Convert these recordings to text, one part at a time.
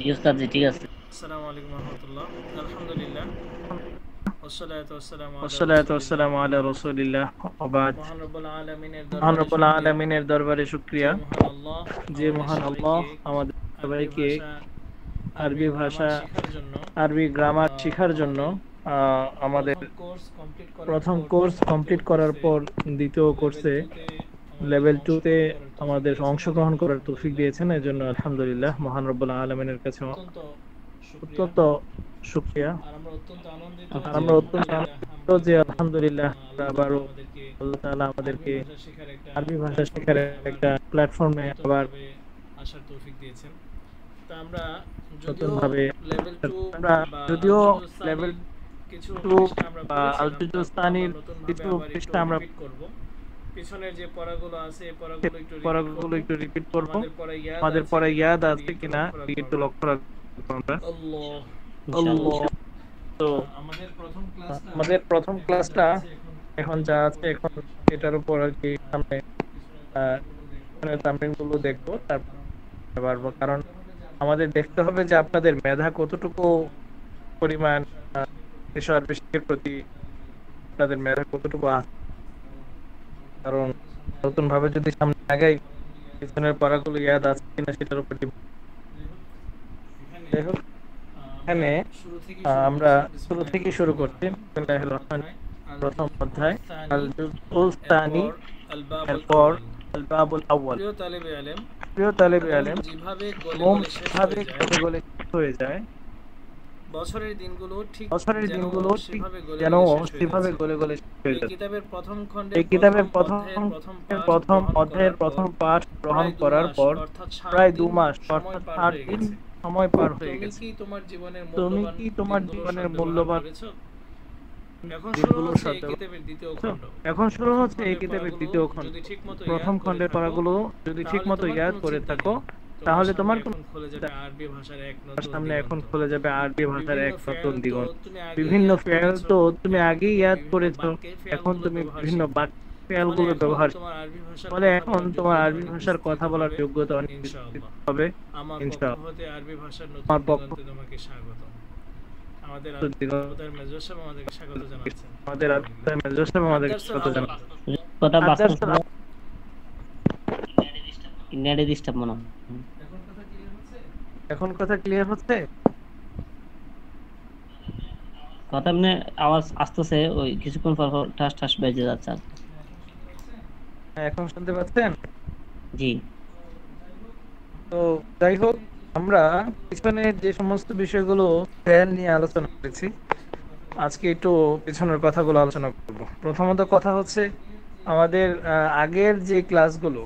জি ওস্তাদ জি, ঠিক আছে। আসসালামু আলাইকুম রহমতুল্লাহ। আলহামদুলিল্লাহ, ওয়াসসালাতু ওয়াসসালামু আলা ওয়াসসালাতু রাসূলিল্লাহ। ওয়াসসালামু আলা রাসূলিল্লাহ ওয়া বাদ। মহান রব্বুল আলামিনের মহান দরবারে রব্বুল শুকরিয়া আলামিনের দরবারে যে শুকরিয়া মহান আল্লাহ যে আমাদের মহান আল্লাহ সবাইকে আমাদের আরবি সবাইকে ভাষা, আরবি আরবি ভাষা, গ্রামার শেখার জন্য আরবি গ্রামার শেখার জন্য আমাদের আমাদের প্রথম কোর্স কমপ্লিট করার প্রথম পর কোর্স দ্বিতীয় কমপ্লিট করার কোর্সে পর দ্বিতীয় লেভেল কোর্সে 2 তে আমাদের লেভেল 2 তে অংশগ্রহণ করার তৌফিক আমাদের দিয়েছেন, অংশগ্রহণ এজন্য করার তৌফিক আলহামদুলিল্লাহ দিয়েছেন। এজন্য আলহামদুলিল্লাহ, বলছি। মহান রব্বুল আলামিনের কাছে অত্যন্ত শুকরিয়া। অত্যন্ত শুকরিয়া। আর আমরা অত্যন্ত আনন্দিত আর যে আমরা অত্যন্ত আলহামদুলিল্লাহ আনন্দিত আমরা যে আবারও আলহামদুলিল্লাহ আমরা আল্লাহ তাআলা আবারও আমাদেরকে আল্লাহ তাআলা আরবি আমাদেরকে ভাষা শেখার একটা আরবি ভাষা শেখার প্ল্যাটফর্মে আবার একটা প্ল্যাটফর্মে আবার নতুনভাবে আসার তৌফিক দিয়েছেন। তা আমরা নতুন যদিও ভাবে লেভেল 2 আমরা বা যদিও আলজুজুস লেভেল সানির কিছু 2 পৃষ্ঠা আমরা বা পড়েছিলাম, তারপর আবার আলজুজুস্তানির নতুনভাবে কিছু আবার একটু পৃষ্ঠা আমরা রিপিট করব। পিছনের যে পড়াগুলো আছে এই পড়াগুলো একটু রিপিট করব। পড়াগুলো একটু রিপিট করব। আমাদের পড়া ইয়াদ আমাদের আছে পড়া কিনা ইয়াদ ওই আছে দিকে একটু কিনা লক্ষ্য দিকে রাখবো একটু আমরা। লক্ষ্য রাখবো আমরা। আল্লাহ। ইনশাআল্লাহ। আল্লাহ। তো আমাদের প্রথম ক্লাসটা আমাদের প্রথম এখন যা ক্লাসটা আছে এখন যা এটার উপর আছে আর এখন কি সামনে এটার উপর আর কি সামনে পিছনের আহ তামরিনগুলো দেখবো, তামিল গুলো দেখবো, তারপর তারপর কারণ পারবো। আমাদের কারণ দেখতে হবে যে আমাদের আপনাদের দেখতে হবে যে আপনাদের মেধা কতটুকু পরিমাণ আহ, বিষয়ের বিষয়ের প্রতি আপনাদের মেধা কতটুকু আছে। কারণ নতুন ভাবে যদি সামনে আগাই, পিছনের পড়াগুলো ইয়াদ আছে কিনা সেটার উপর এখানে যাই হোক, আমরা এখানে শুরু থেকে শুরু আমরা করছি। শুরু বিসমিল্লাহির থেকে শুরু রহমানির করছি। রহিম। প্রথম বিসমিল্লাহির রহমানির অধ্যায় রহিম। আল প্রথম জুজউস অধ্যায় আল সানি, জুজউল সানি, এরপর আল বাবুল এরপর আউয়াল। আল বাবুল আউয়াল। প্রিয় তালেবে আলেম, প্রিয় তালেবে ঘুম আলেম, যেভাবে গলে ঘুম গলে শেষ কিভাবে হয়ে যায়, গলে গলে শেষ হয়ে যায়, বছরের দিনগুলো ঠিক বছরের যেন দিনগুলো ঠিক সেভাবে গলে যেন গলে শেষ হয়ে সেভাবে যাচ্ছে। গলে গলে শেষ হয়ে এই যাচ্ছে। কিতাবের প্রথম এই খণ্ডের প্রথম কিতাবের প্রথম অধ্যায়ের প্রথম পাঠ প্রথম গ্রহণ অধ্যায়ের করার পর প্রথম পাঠ গ্রহণ প্রায় করার 2 মাস পর অর্থাৎ 60 প্রায় দু দিন মাস সময় অর্থাৎ পার 60 হয়ে দিন গেছে। সময় পার হয়ে তুমি গেছে। কি তোমার জীবনের তুমি মূল্যবান কি তোমার দিনগুলোর জীবনের সদ্ব্যবহার মূল্যবান করেছো? এখন শুরু দিনগুলোর হচ্ছে এই সাথে কিতাবের দ্বিতীয় খণ্ড। এখন শুরু প্রথম হচ্ছে এই খণ্ডের কিতাবের পড়াগুলো দ্বিতীয় খণ্ড। যদি ঠিকমতো প্রথম ইয়াদ করে খণ্ডের থাকো, পড়াগুলো যদি তাহলে ঠিকমতো তোমার ইয়াদ কোনো করে চিন্তা থাকো, নেই। তোমার তাহলে সামনে তোমার কোনো এখন খুলে যাবে আরবি ভাষার এক নতুন সামনে এখন দিগন্ত। খুলে যাবে আরবি ভাষার বিভিন্ন এক নতুন ফেল তো দিগন্ত। তুমি আগেই বিভিন্ন ইয়াদ ফেল করেছো, তো তুমি এখন আগেই তুমি ইয়াদ বিভিন্ন করেছো, বাক্যে এখন ফেলগুলোর তুমি ব্যবহার বিভিন্ন শিখবে। ফলে ফেলগুলো এখন ব্যবহার। তোমার আরবি ভাষার ফলে কথা এখন বলার তোমার যোগ্যতা আরবি অনেক ভাষার কথা বিস্তৃত বলার হবে যোগ্যতা অনেক বিস্তৃত ইনশাআল্লাহ। হবে আমার পক্ষ ইনশাআল্লাহ। হতে আরবি ভাষার নতুন আমার পক্ষ দিগন্তে তোমাকে স্বাগত। আমাদের থেকে আবুদার মেজর সাহেব আমাদেরকে স্বাগত জানাচ্ছেন। আমাদের আলহামদুলিল্লাহ। আত্মার মেজর সাহেব আমাদেরকে আবদার স্যার স্বাগত আউয়াল। জানান। কথা আদার বাস্তব নেটে ডিস্টার্ব মনে হয়। এখন কথা ক্লিয়ার হচ্ছে? এখন কথা ক্লিয়ার হচ্ছে? কথা এমনি আওয়াজ আসতেছে, ওই কিছুক্ষণ পর পর ঠাস ঠাস বেজে যাচ্ছে আর কি। এখন শুনতে পাচ্ছেন? হ্যাঁ, এখন শুনতে পাচ্ছেন? জি। যাই হোক, তো যাই হোক, আমরা পিছনে যে সমস্ত বিষয়গুলো ফেল নিয়ে আলোচনা করেছি, আজকে একটু পিছনের কথাগুলো আলোচনা করব। প্রথমত কথা হচ্ছে আমাদের আগের যে ক্লাসগুলো,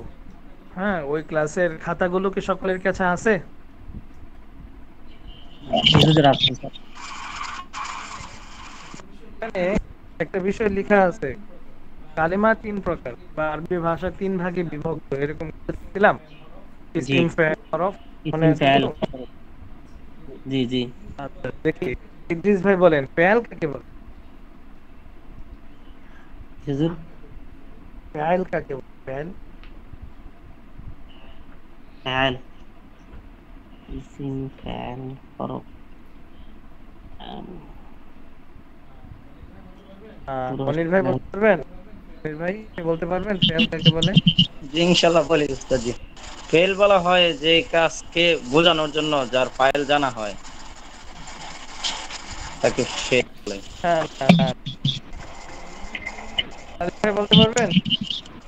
হ্যাঁ, ওই ক্লাসের খাতাগুলো কি সকলের কাছে আছে? জি হুজুর, আসছে স্যার। এখানে একটা বিষয় লেখা আছে, কালিমা তিন প্রকার বা আরবি ভাষা তিন ভাগে বিভক্ত, এরকম ছিলাম। জি। ইসিম, ফেল, হরফ। মনে ইসিম আছে ফেল। তো? জি জি। আচ্ছা, দেখি ইদ্রিস ভাই বলেন, ফেল কাকে বলে? হুজুর, ফেল কাকে বলে? ফেল ফেল, ইসিম ফেল, হরফ, আম, পুরো মনির ভাই বলতে পারবেন? মনির ভাই, আপনি বলতে পারবেন ফেল কাকে বলে? জি ইনশাল্লাহ বলি উস্তাদ জি। ফেল বলা হয় যে কাজকে বোঝানোর জন্য যার ফাইল জানা হয় তাকে ফেল বলে। হ্যাঁ, না, না, আলিফ ভাই বলতে পারবেন?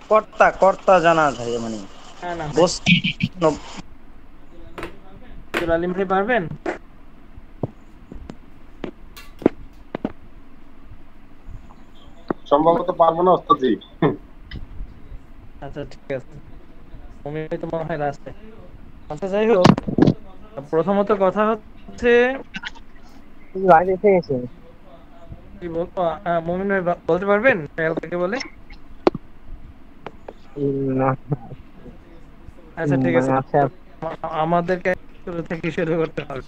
কর্তা কর্তা জানা যায় মানে না, না ভাই, বস্তু। আব্দুল আলিম ভাই পারবেন? সম্ভবত পারবো না ওস্তাদ জি। আচ্ছা, ঠিক আছে, মমিন ভাই তো মনে হয় লাস্টে। আচ্ছা, যাই হোক, প্রথমত কথা হচ্ছে বাইরে এসে গেছে। কি বলবো, মমিন ভাই বলতে পারবেন ফেল কাকে বলে? না, আচ্ছা, ঠিক মানে আছে, আচ্ছা, আমাদেরকে শুরু থেকে শুরু করতে হবে।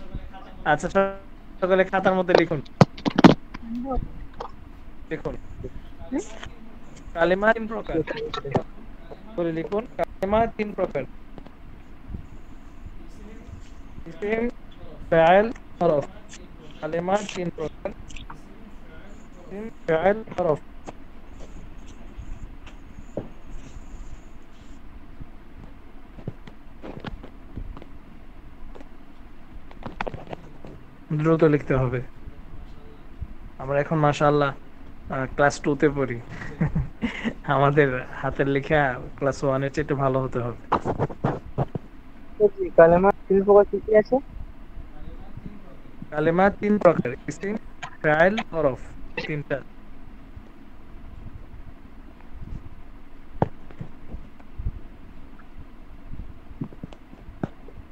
আচ্ছা, সকলে খাতার মধ্যে লিখুন, লিখুন, কালিমা তিন প্রকার করে লিখুন। কালিমা তিন প্রকার: ইসিম, ফাইল হরফ। কালেমা তিন প্রকার: ইসিম, ফাইল, হরফ। দ্রুত লিখতে হবে। আমরা এখন মাশাআল্লাহ ক্লাস 2 তে পড়ি। আমাদের হাতের লেখা ক্লাস 1 এর চেয়ে একটু ভালো হতে হবে। জি, কালেমা তিন প্রকার কি কি আছে? কালেমা তিন প্রকার: ইসিম, ফাইল, হরফ। তিনটা।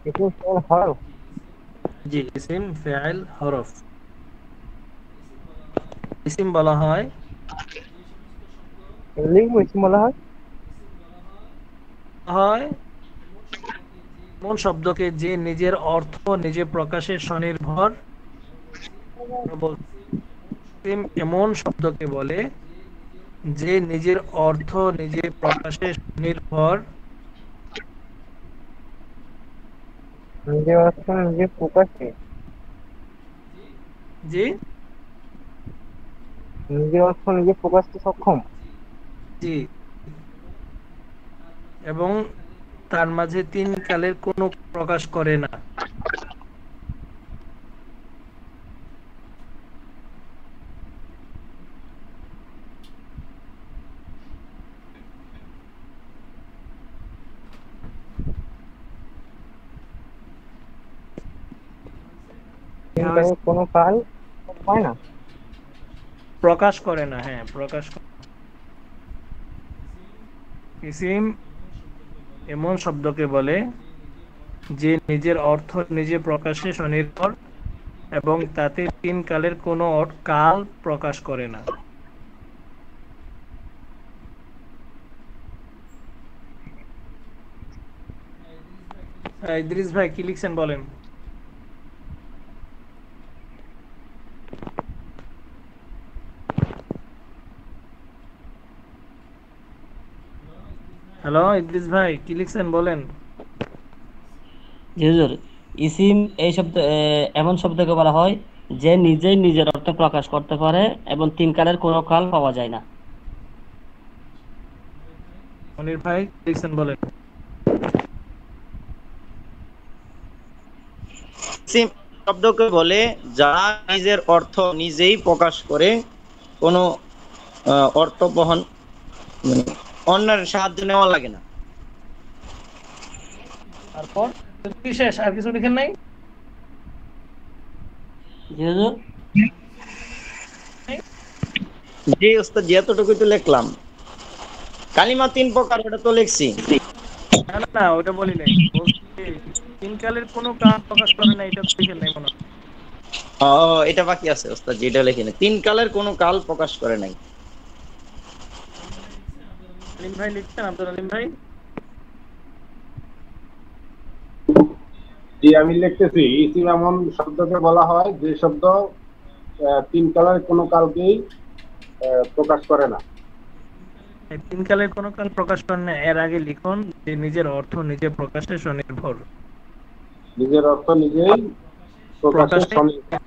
ইসিম, ফাইল, হরফ। জি, ইসিম, ফাইল, হরফ। ইসিম বলা হয় লিখবো ইসিম বলা হয় হয় এমন শব্দকে যে নিজের অর্থ নিজে প্রকাশে স্বনির্ভর। ইসিম এমন শব্দকে বলে যে নিজের অর্থ নিজে প্রকাশে স্বনির্ভর। নিজে অর্থ নিজে প্রকাশে, জি নিজে অর্থ নিজে প্রকাশে সক্ষম। জি এবং তার মাঝে তিন কালের কোনো প্রকাশ করে না। তিন কালের কোনো কাল হয় না। প্রকাশ করে না, হ্যাঁ প্রকাশ ইসিম এমন শব্দকে বলে যে নিজের অর্থ নিজে প্রকাশে স্বনির্ভর এবং তাতে তিন কালের কোনো কাল প্রকাশ করে না। ইদ্রিস ভাই কি লিখছেন বলেন। হ্যালো ইদ্রিস ভাই কি লিখছেন বলেন। জি হুজুর, ইসিম এই শব্দ এমন শব্দকে বলা হয় যে নিজেই নিজের অর্থ প্রকাশ করতে পারে এবং তিন কালের কোনো কাল পাওয়া যায় না। মনির ভাই কি লিখছেন বলেন। ইসিম শব্দকে বলে যা নিজের অর্থ নিজেই প্রকাশ করে, কোনো অর্থ বহন মানে অন্যের সাহায্য নেওয়া লাগে না। তারপর কি শেষ, আর কিছু লিখেন নাই। জি হুজুর। যে ওস্তাদ যতটুকু তো লিখলাম, কালিমা তিন প্রকার ওটা তো লিখছি। না না না, ওটা বলি নাই, বলছি তিন কালের কোনো কাল প্রকাশ করে না, এটা তো লিখেন নাই মনে হয়। ও, এটা বাকি আছে ওস্তাদ, যেটা লিখিনি, তিন কালের কোনো কাল প্রকাশ করে নাই। আলিম ভাই লিখছেন, আব্দুল আলিম ভাই। জি আমি লিখতেছি। ইসিম এমন শব্দকে বলা হয় যে শব্দ তিন কালের কোনো কালকেই প্রকাশ করে না। এই তিন কালের কোনো কাল প্রকাশ করে না, এর আগে লিখুন যে নিজের অর্থ নিজে প্রকাশে স্বনির্ভর। নিজের অর্থ নিজেই প্রকাশে প্রকাশে স্বনির্ভর।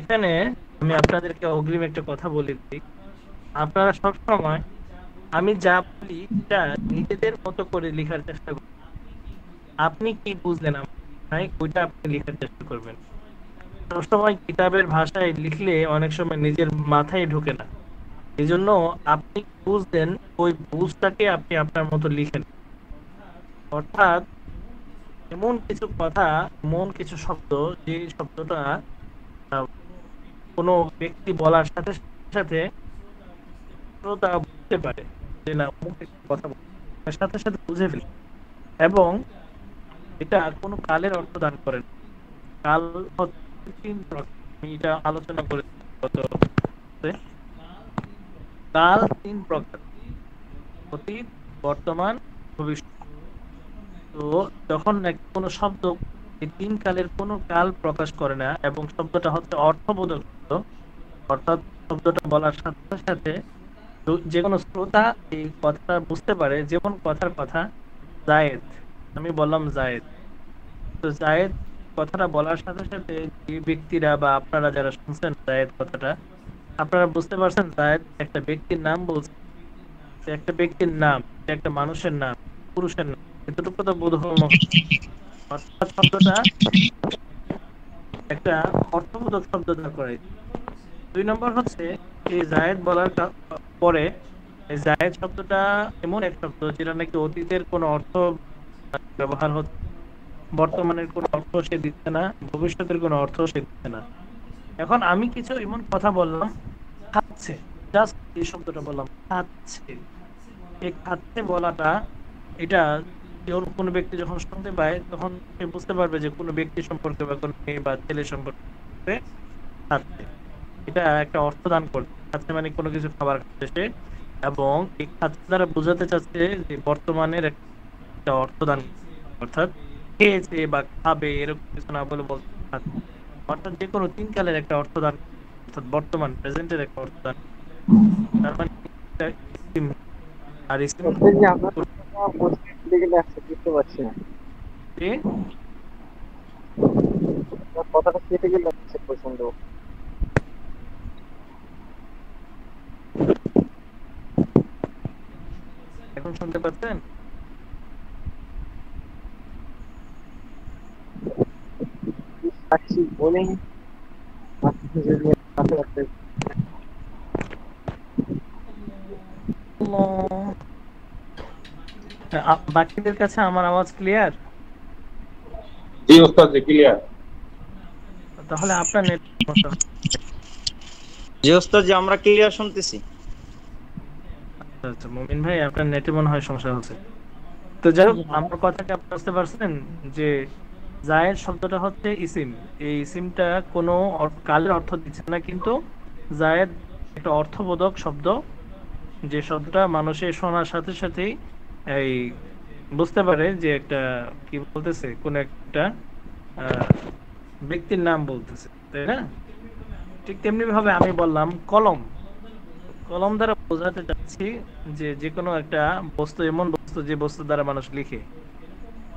এখানে আমি আপনাদেরকে অগ্রিম একটা কথা বলে দিই, আপনারা সবসময় আমি যা বলি তা নিজেদের মতো করে লেখার চেষ্টা করবেন। আপনি কি বুঝলেন ওইটা আপনি লেখার চেষ্টা করবেন। সবসময় কিতাবের ভাষায় লিখলে অনেক সময় নিজের মাথায় ঢোকে না, এই জন্য আপনি বুঝলেন ওই বুঝটাকে আপনি আপনার মতো লিখেন। অর্থাৎ এমন কিছু কথা, এমন কিছু শব্দ যে শব্দটা আহ, কোনো ব্যক্তি বলার সাথে সাথে শ্রোতা বুঝতে পারে যে না অমুক একটা কথা বলার সাথে সাথে বুঝে ফেলে, এবং এটা কোনো কালের অর্থ দান করে না। কাল হচ্ছে তিন প্রকার, আমি এটা আলোচনা করে গত ক্লাসে। কাল তিন প্রকার: অতীত, বর্তমান, ভবিষ্যৎ। তো যখন কোনো শব্দ এই তিন কালের কোনো কাল প্রকাশ করে না এবং শব্দটা হচ্ছে অর্থবোধক শব্দ, অর্থাৎ শব্দটা বলার সাথে সাথে যে কোনো শ্রোতা এই কথাটা বুঝতে পারে, যেমন কথার কথা জায়েদ, আমি বললাম জায়েদ। তো জায়েদ কথাটা বলার সাথে সাথে যে ব্যক্তিরা বা আপনারা যারা শুনছেন জায়েদ কথাটা, আপনারা বুঝতে পারছেন জায়েদ একটা ব্যক্তির নাম বলছে, একটা ব্যক্তির নাম, একটা মানুষের নাম, পুরুষের নাম, এতটুকু তো বোধগম্য। অর্থাৎ শব্দটা একটা অর্থবোধক শব্দ দাঁড় করে। 2 নম্বর হচ্ছে এই জায়েদ বলার পরে এই জায়েদ শব্দটা এমন এক শব্দ যেটা নাকি অতীতের কোনো অর্থ ব্যবহার হচ্ছে, বর্তমানের কোনো অর্থ সে দিচ্ছে না, ভবিষ্যতের কোনো অর্থ সে দিচ্ছে না। এখন আমি কিছু এমন কথা বললাম, খাচ্ছে, জাস্ট এই শব্দটা বললাম খাচ্ছে। এই খাচ্ছে বলাটা, এটা কোনো ব্যক্তি যখন শুনতে পায় তখন সে বুঝতে পারবে যে কোনো ব্যক্তি সম্পর্কে বা কোনো মেয়ে বা ছেলে সম্পর্কে খাচ্ছে, এটা একটা অর্থ দান করছে। খাচ্ছে মানে কোনো কিছু খাবার খাচ্ছে সে, এবং এই খাচ্ছে দ্বারা বোঝাতে চাচ্ছে যে বর্তমানের একটা অর্থ দান, অর্থাৎ খেয়েছে বা খাবে এরকম কিছু না বলে বলতে খাচ্ছে। অর্থাৎ যে কোনো 3 কালের একটা অর্থ দান, অর্থাৎ বর্তমান প্রেজেন্টের একটা অর্থ দান। তার মানে এটা ইসিম। আর ইসিম ওদের যে আমরা পরিস্থিতি থেকে আসছে বুঝতে পারছি না, কি? আপনার কথাটা কেটে গেলে আসছে প্রচন্ড। এখন শুনতে পাচ্ছেন? সাক্ষী বলেই বাকিদের কাছে আমার আওয়াজ ক্লিয়ার? জি ওস্তাদ জি ক্লিয়ার। তাহলে আপনার নেট সমস্যা। জি ওস্তাদ জি আমরা ক্লিয়ার শুনতেছি। আচ্ছা মুমিন ভাই, আপনার নেটে মনে হয় সমস্যা হচ্ছে। তো যাই হোক, আমার কথাটা আপনি বুঝতে পারছেন যে জায়েদ শব্দটা হচ্ছে ইসিম। এই ইসিমটা কোনো কালের অর্থ দিচ্ছে না, কিন্তু জায়েদ একটা অর্থবোধক শব্দ, যে শব্দটা মানুষের শোনার সাথে সাথেই এই বুঝতে পারে যে একটা কি বলতেছে, কোন একটা ব্যক্তির নাম বলতেছে, তাই না? ঠিক তেমনি ভাবে আমি বললাম কলম। কলম দ্বারা বোঝাতে চাচ্ছি যে যে কোনো একটা বস্তু, এমন বস্তু যে বস্তু দ্বারা মানুষ লিখে।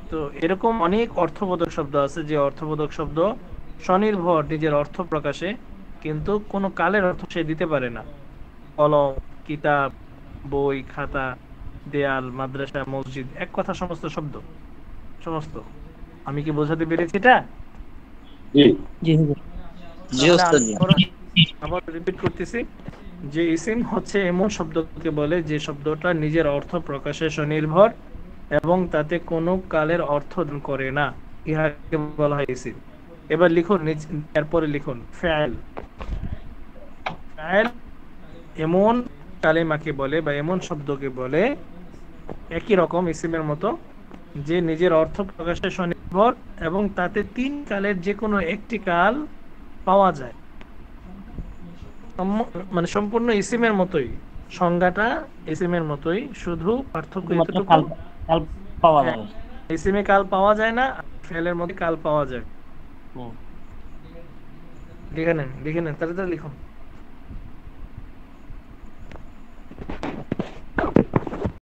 তো এরকম অনেক অর্থবোধক শব্দ আছে, যে অর্থবোধক শব্দ স্বনির্ভর নিজের অর্থ প্রকাশে, কিন্তু কোনো কালের অর্থ সে দিতে পারে না। কলম, কিতাব, বই, খাতা, দেয়াল, মাদ্রাসা, মসজিদ, এক কথা সমস্ত শব্দ, সমস্ত। আমি কি বোঝাতে পেরেছি এটা? জি জি হুজুর। জি ওস্তাদ জি। আবার রিপিট করতেছি যে ইসিম হচ্ছে এমন শব্দকে বলে যে শব্দটা নিজের অর্থ প্রকাশে স্বনির্ভর এবং তাতে কোনো কালের অর্থ দান করে না, ইহাকে বলা হয় ইসিম। এবার লিখুন, এরপরে লিখুন ফাইল। ফাইল এমন কালেমাকে বলে বা এমন শব্দকে বলে একই রকম ইসিমের মতো, যে নিজের অর্থ প্রকাশে স্বনির্ভর এবং তাতে 3 কালের যে কোনো একটি কাল পাওয়া যায়। মানে সম্পূর্ণ ইসিমের মতোই, সংজ্ঞাটা ইসিমের মতোই, শুধু পার্থক্য শুধুমাত্র এতটুকু, কাল কাল পাওয়া হ্যাঁ, যাবে। ইসিমে কাল পাওয়া যায় না, ফেলের মধ্যে কাল পাওয়া যায়। হুম। লিখে নেন, লিখে নেন, তাড়াতাড়ি লিখুন।